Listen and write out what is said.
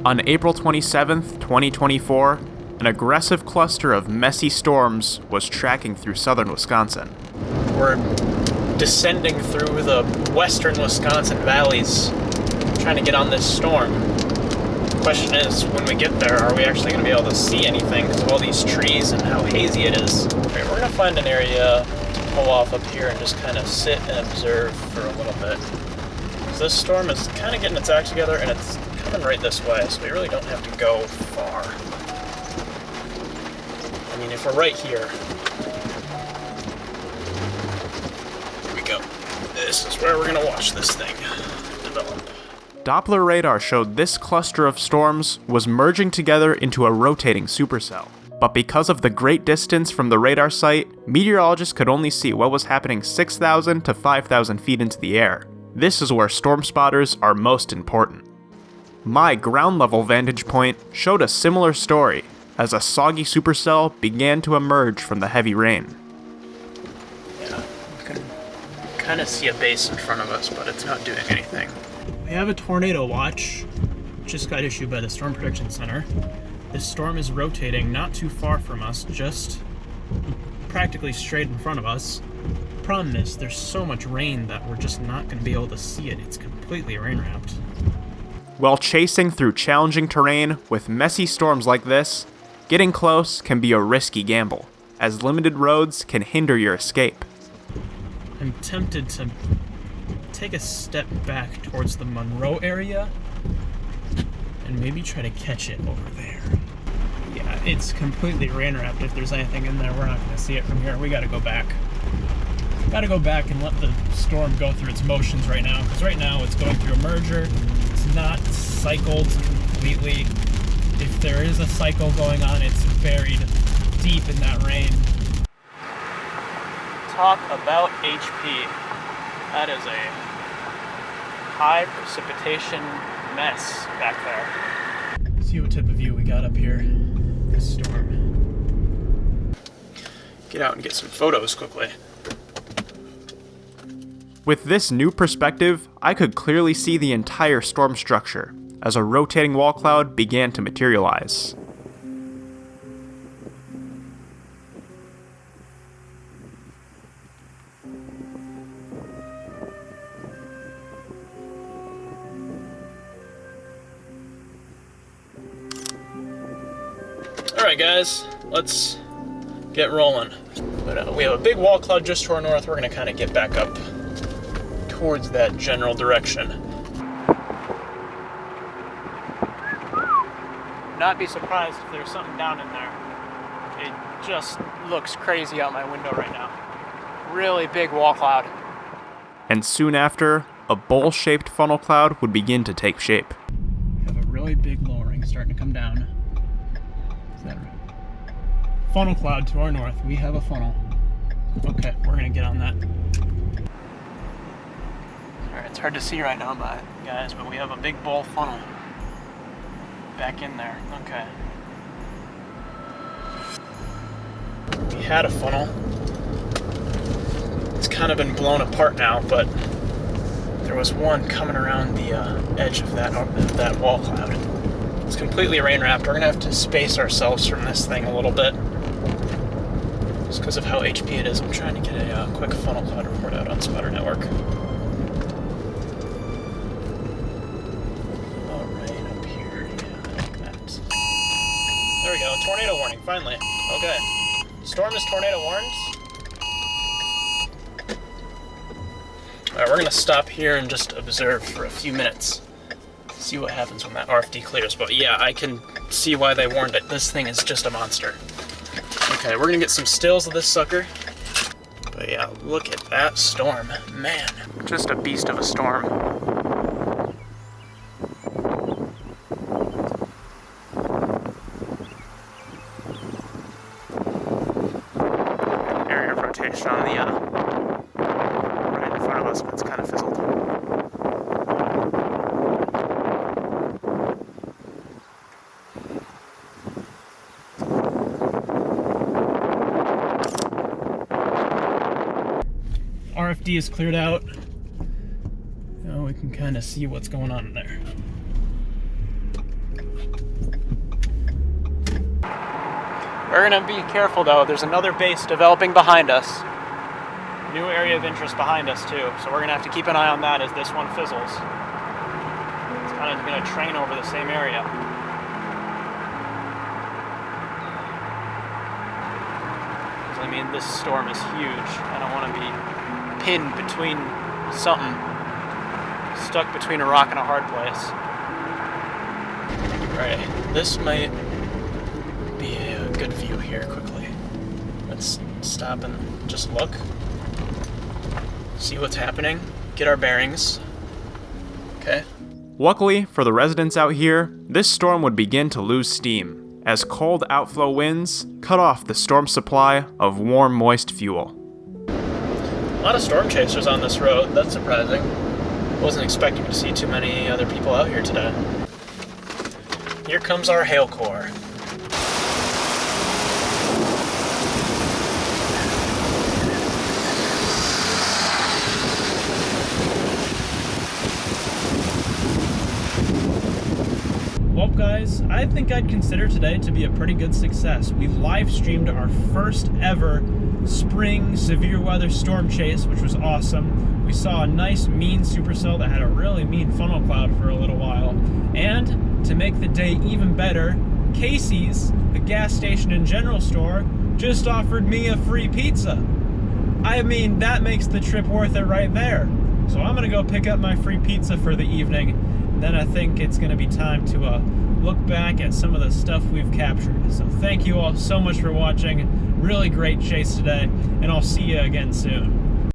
On April 27, 2024, an aggressive cluster of messy storms was tracking through southern Wisconsin. We're descending through the western Wisconsin valleys, trying to get on this storm. The question is, when we get there, are we actually going to be able to see anything because of all these trees and how hazy it is? Okay, we're going to find an area to pull off up here and just kind of sit and observe for a little bit. So this storm is kind of getting its act together, and it's coming right this way, so we really don't have to go far. I mean, if we're right here we go. This is where we're going to watch this thing develop. Doppler radar showed this cluster of storms was merging together into a rotating supercell. But because of the great distance from the radar site, meteorologists could only see what was happening 6,000 to 5,000 feet into the air. This is where storm spotters are most important. My ground-level vantage point showed a similar story, as a soggy supercell began to emerge from the heavy rain. Yeah, you can kind of see a base in front of us, but it's not doing anything. We have a tornado watch, just got issued by the Storm Protection Center. This storm is rotating not too far from us, just practically straight in front of us. The problem is, there's so much rain that we're just not going to be able to see it. It's completely rain-wrapped. While chasing through challenging terrain with messy storms like this, getting close can be a risky gamble, as limited roads can hinder your escape. I'm tempted to take a step back towards the Monroe area and maybe try to catch it over there. Yeah, it's completely rain-wrapped. If there's anything in there, we're not going to see it from here. We got to go back. Got to go back and let the storm go through its motions right now, because right now it's going through a merger. It's not cycled completely. If there is a cycle going on, it's buried deep in that rain. Talk about HP. That is a high precipitation mess back there. See what type of view we got up here. This storm. Get out and get some photos quickly. With this new perspective, I could clearly see the entire storm structure as a rotating wall cloud began to materialize. Alright guys, let's get rolling. But we have a big wall cloud just to our north. We're going to kind of get back up towards that general direction. Not be surprised if there's something down in there. It just looks crazy out my window right now. Really big wall cloud. And soon after, a bowl-shaped funnel cloud would begin to take shape. We have a really big lowering starting to come down. Is that right? Funnel cloud to our north. We have a funnel. Okay, we're gonna get on that. Alright, it's hard to see right now, guys, but we have a big bowl funnel back in there. Okay. We had a funnel. It's kind of been blown apart now, but there was one coming around the edge of that wall cloud. It's completely rain-wrapped. We're going to have to space ourselves from this thing a little bit, just because of how HP it is. I'm trying to get a quick funnel cloud report out on Spotter Network. There we go, tornado warning, finally. Okay. Storm is tornado warned. Alright, we're gonna stop here and just observe for a few minutes. See what happens when that RFD clears. But yeah, I can see why they warned it. This thing is just a monster. Okay, we're gonna get some stills of this sucker. But yeah, look at that storm. Man, just a beast of a storm. On the right in front of us, but it's kind of fizzled. RFD is cleared out. Now we can kind of see what's going on in there. We're gonna be careful though. There's another base developing behind us. New area of interest behind us too. So we're gonna have to keep an eye on that as this one fizzles. It's kind of gonna train over the same area. I mean, this storm is huge. I don't want to be pinned between something, stuck between a rock and a hard place. Right, this might be a good view here quickly. Let's stop and just look, see what's happening, get our bearings. Okay. Luckily for the residents out here, this storm would begin to lose steam, as cold outflow winds cut off the storm's supply of warm, moist fuel. A lot of storm chasers on this road, that's surprising. Wasn't expecting to see too many other people out here today. Here comes our hail core. Well guys, I think I'd consider today to be a pretty good success. We've live streamed our first ever spring severe weather storm chase, which was awesome. We saw a nice mean supercell that had a really mean funnel cloud for a little while. And to make the day even better, Casey's, the gas station and general store, just offered me a free pizza. I mean, that makes the trip worth it right there. So I'm gonna go pick up my free pizza for the evening. Then I think it's going to be time to look back at some of the stuff we've captured. So thank you all so much for watching. Really great chase today, and I'll see you again soon.